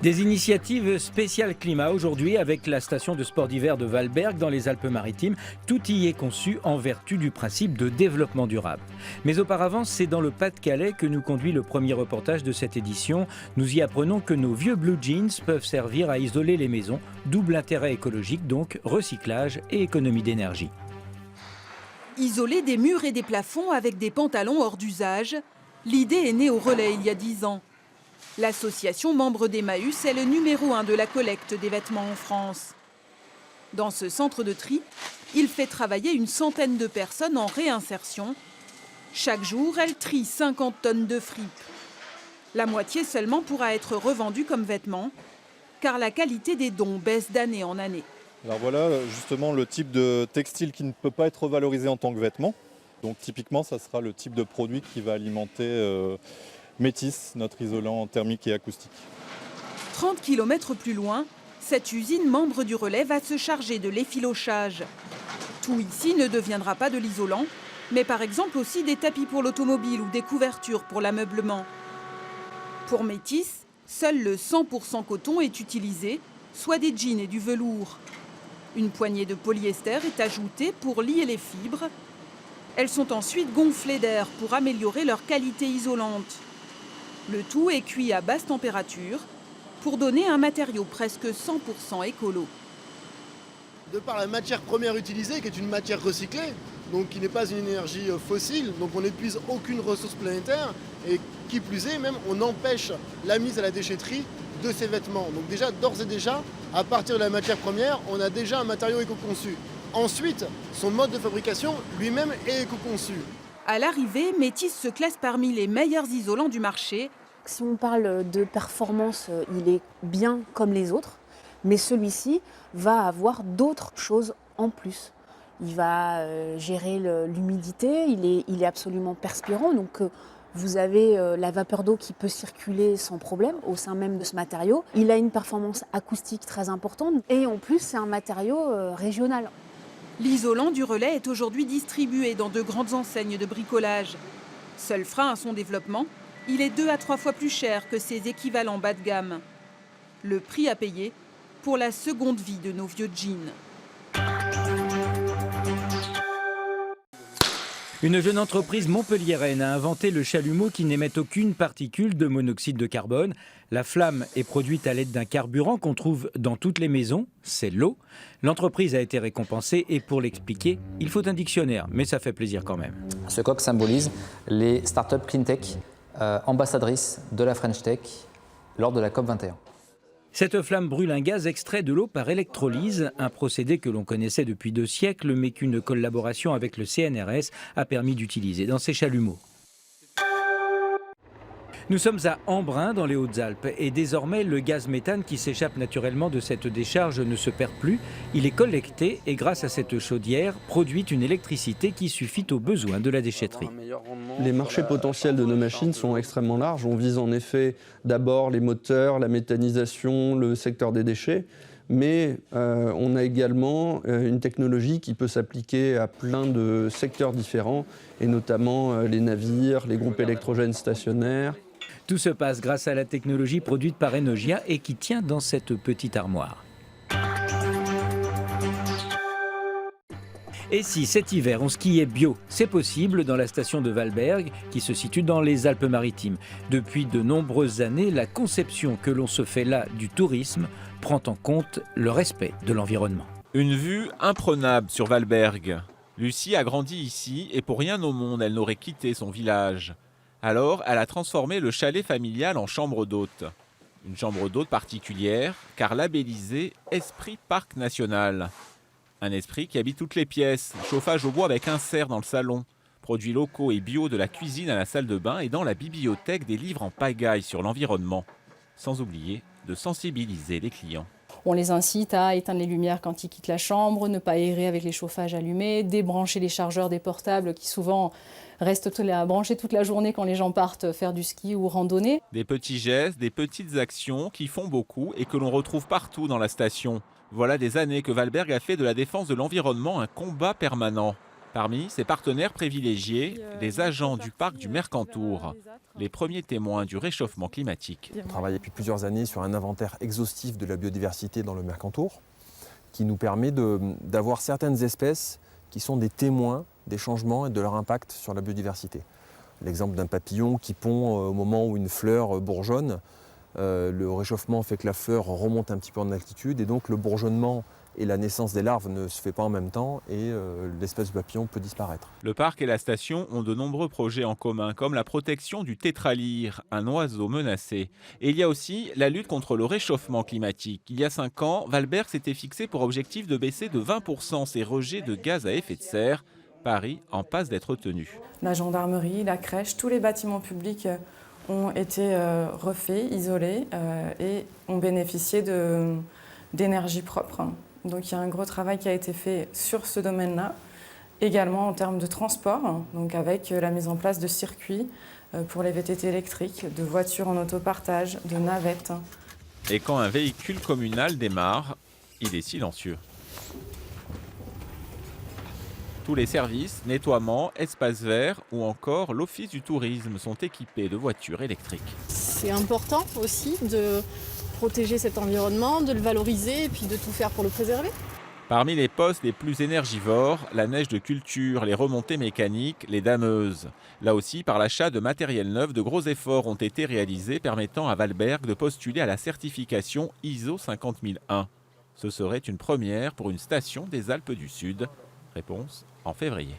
Des initiatives spéciales climat aujourd'hui avec la station de sport d'hiver de Valberg dans les Alpes-Maritimes. Tout y est conçu en vertu du principe de développement durable. Mais auparavant, c'est dans le Pas-de-Calais que nous conduit le premier reportage de cette édition. Nous y apprenons que nos vieux blue jeans peuvent servir à isoler les maisons. Double intérêt écologique donc, recyclage et économie d'énergie. Isoler des murs et des plafonds avec des pantalons hors d'usage, l'idée est née au Relais il y a 10 ans. L'association membre d'Emmaüs est le numéro 1 de la collecte des vêtements en France. Dans ce centre de tri, il fait travailler une centaine de personnes en réinsertion. Chaque jour, elle trie 50 tonnes de fripes. La moitié seulement pourra être revendue comme vêtements, car la qualité des dons baisse d'année en année. Alors voilà justement le type de textile qui ne peut pas être valorisé en tant que vêtement. Donc typiquement, ça sera le type de produit qui va alimenter Métis, notre isolant thermique et acoustique. 30 km plus loin, cette usine membre du Relais va se charger de l'effilochage. Tout ici ne deviendra pas de l'isolant, mais par exemple aussi des tapis pour l'automobile ou des couvertures pour l'ameublement. Pour Métis, seul le 100% coton est utilisé, soit des jeans et du velours. Une poignée de polyester est ajoutée pour lier les fibres. Elles sont ensuite gonflées d'air pour améliorer leur qualité isolante. Le tout est cuit à basse température pour donner un matériau presque 100% écolo. De par la matière première utilisée, qui est une matière recyclée, donc qui n'est pas une énergie fossile, donc on n'épuise aucune ressource planétaire, et qui plus est, même on empêche la mise à la déchetterie de ces vêtements. Donc déjà, d'ores et déjà, à partir de la matière première, on a déjà un matériau éco-conçu. Ensuite, son mode de fabrication lui-même est éco-conçu. À l'arrivée, Métis se classe parmi les meilleurs isolants du marché. Si on parle de performance, il est bien comme les autres, mais celui-ci va avoir d'autres choses en plus. Il va gérer l'humidité, il est absolument perspirant, donc vous avez la vapeur d'eau qui peut circuler sans problème au sein même de ce matériau. Il a une performance acoustique très importante et en plus c'est un matériau régional. L'isolant du Relais est aujourd'hui distribué dans de grandes enseignes de bricolage. Seul frein à son développement, il est 2 à 3 fois plus cher que ses équivalents bas de gamme. Le prix à payer pour la seconde vie de nos vieux jeans. Une jeune entreprise montpelliéraine a inventé le chalumeau qui n'émet aucune particule de monoxyde de carbone. La flamme est produite à l'aide d'un carburant qu'on trouve dans toutes les maisons, c'est l'eau. L'entreprise a été récompensée et pour l'expliquer, il faut un dictionnaire, mais ça fait plaisir quand même. Ce coq symbolise les startups cleantech ambassadrices de la French Tech lors de la COP21. Cette flamme brûle un gaz extrait de l'eau par électrolyse, un procédé que l'on connaissait depuis 2 siècles, mais qu'une collaboration avec le CNRS a permis d'utiliser dans ces chalumeaux. Nous sommes à Embrun, dans les Hautes-Alpes, et désormais le gaz méthane qui s'échappe naturellement de cette décharge ne se perd plus. Il est collecté et grâce à cette chaudière, produit une électricité qui suffit aux besoins de la déchetterie. Les marchés potentiels de nos machines sont extrêmement larges. On vise en effet d'abord les moteurs, la méthanisation, le secteur des déchets, mais on a également une technologie qui peut s'appliquer à plein de secteurs différents, et notamment les navires, les groupes électrogènes stationnaires. Tout se passe grâce à la technologie produite par Enogia et qui tient dans cette petite armoire. Et si cet hiver on skiait bio, c'est possible dans la station de Valberg qui se situe dans les Alpes-Maritimes. Depuis de nombreuses années, la conception que l'on se fait là du tourisme prend en compte le respect de l'environnement. Une vue imprenable sur Valberg. Lucie a grandi ici et pour rien au monde elle n'aurait quitté son village. Alors, elle a transformé le chalet familial en chambre d'hôte. Une chambre d'hôte particulière, car labellisée Esprit Parc National. Un esprit qui habite toutes les pièces, chauffage au bois avec insert dans le salon, produits locaux et bio de la cuisine à la salle de bain et dans la bibliothèque des livres en pagaille sur l'environnement. Sans oublier de sensibiliser les clients. On les incite à éteindre les lumières quand ils quittent la chambre, ne pas aérer avec les chauffages allumés, débrancher les chargeurs des portables qui souvent restent branchés toute la journée quand les gens partent faire du ski ou randonner. Des petits gestes, des petites actions qui font beaucoup et que l'on retrouve partout dans la station. Voilà des années que Valberg a fait de la défense de l'environnement un combat permanent. Parmi ses partenaires privilégiés, les agents du parc du Mercantour, les premiers témoins du réchauffement climatique. On travaille depuis plusieurs années sur un inventaire exhaustif de la biodiversité dans le Mercantour qui nous permet d'avoir certaines espèces qui sont des témoins des changements et de leur impact sur la biodiversité. L'exemple d'un papillon qui pond au moment où une fleur bourgeonne. Le réchauffement fait que la fleur remonte un petit peu en altitude et donc le bourgeonnement et la naissance des larves ne se fait pas en même temps et l'espèce de papillon peut disparaître. Le parc et la station ont de nombreux projets en commun, comme la protection du tétralyre, un oiseau menacé. Et il y a aussi la lutte contre le réchauffement climatique. Il y a 5 ans, Valberg s'était fixé pour objectif de baisser de 20% ses rejets de gaz à effet de serre. Paris en passe d'être tenu. La gendarmerie, la crèche, tous les bâtiments publics ont été refaits, isolés et ont bénéficié d'énergie propre. Donc il y a un gros travail qui a été fait sur ce domaine-là, également en termes de transport, donc avec la mise en place de circuits pour les VTT électriques, de voitures en autopartage, de navettes. Et quand un véhicule communal démarre, il est silencieux. Tous les services, nettoiement, espaces verts ou encore l'office du tourisme sont équipés de voitures électriques. C'est important aussi de protéger cet environnement, de le valoriser et puis de tout faire pour le préserver. Parmi les postes les plus énergivores, la neige de culture, les remontées mécaniques, les dameuses. Là aussi, par l'achat de matériel neuf, de gros efforts ont été réalisés permettant à Valberg de postuler à la certification ISO 50001. Ce serait une première pour une station des Alpes du Sud. Réponse en février.